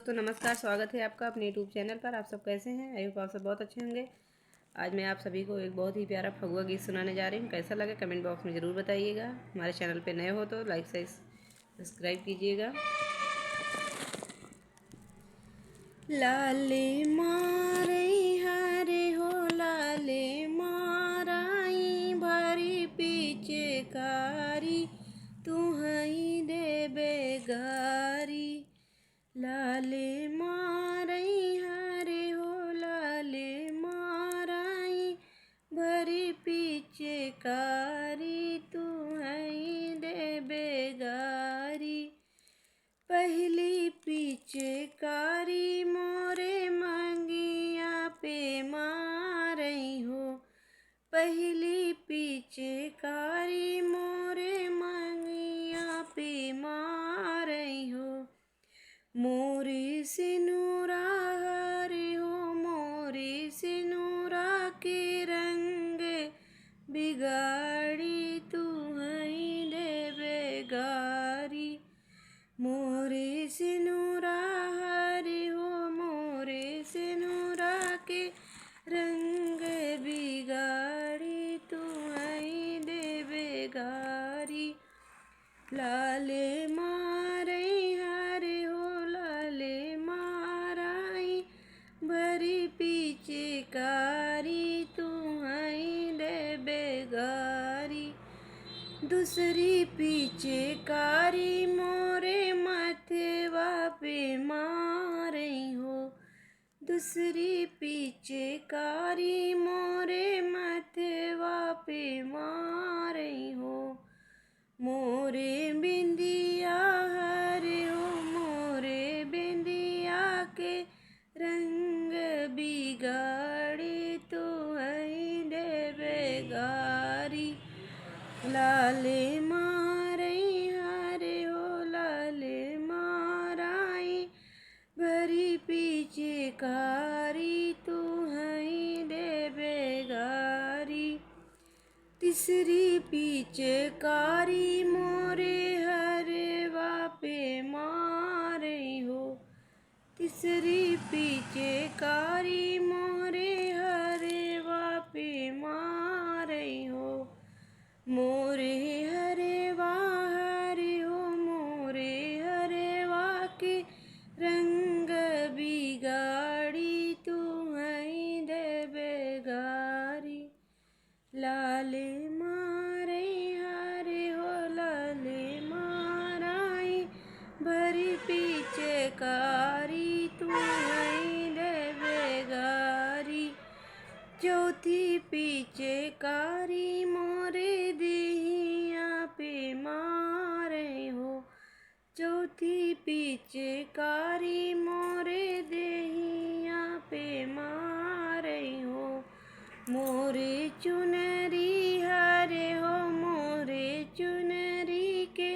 दोस्तों नमस्कार, स्वागत है आपका अपने यूट्यूब चैनल पर। आप सब कैसे हैं? आई होप आप सब बहुत अच्छे होंगे। आज मैं आप सभी को एक बहुत ही प्यारा फगुआ गीत सुनाने जा रही हूँ। कैसा लगे कमेंट बॉक्स में ज़रूर बताइएगा। हमारे चैनल पे नए हो तो लाइक से सब्सक्राइब कीजिएगा। लाले मारे हरे हो लाले माराई भरी पीछे कारी तुहई देबे गारी। लाले मारई हरे हो लाले माराई भरी पीछे कारी तुहई देबे गारी। पहली पीछे कारी मोरे मंगिया पे मारई हो। पहली पीछे कारी मोरे मंगिया पे मारई हो। मोरे सिनुरा हरे हो मोरे सिनुरा के रंग बिगाड़ी तुहई देबे गारी। मोरे सिनुरा हरे हो मोरे सिनुरा के रंग बिगाड़ी तुहई देबे गारी। लाले मारई हरे हो लाले माराई भरी पीछे कारी तुहई देबे गारी। दूसरी पीछे कारी मोरे मथवा पे मारई हो। दूसरी पीछे कारी मोरे मथवा पे मारई हो। मोरे बिंदिया हरे हो मोरे बिंदिया के रंग बिगाड़ी तुहई देबे गारी। लाले मारई हरे हो लाले माराई भरी पीछे कारी तुहई देबे गारी। तीसरी पीछे कारी मोरे हरवा पे मारई हो। तीसरी पीछे कारी मोरे हरवा पे मारई हो। मोरे हरवा हरे हो मोरे हरवा के रंग बिगाड़ी तुहई देबे गारी। लाले मारई हरे हो लाले माराई भरी पीछे कारी तुहई देबे गारी। चौथी पीछे कारी मोरे देहिया पे मारई हो। चौथी पीछे कारी मोरे देहिया पे मारई हो। मोरे चुनरी हरे हो मोरे चुनरी के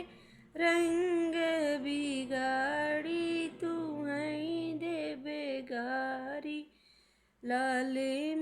रंग बिगाड़ी तुहई देबे गारी। लाले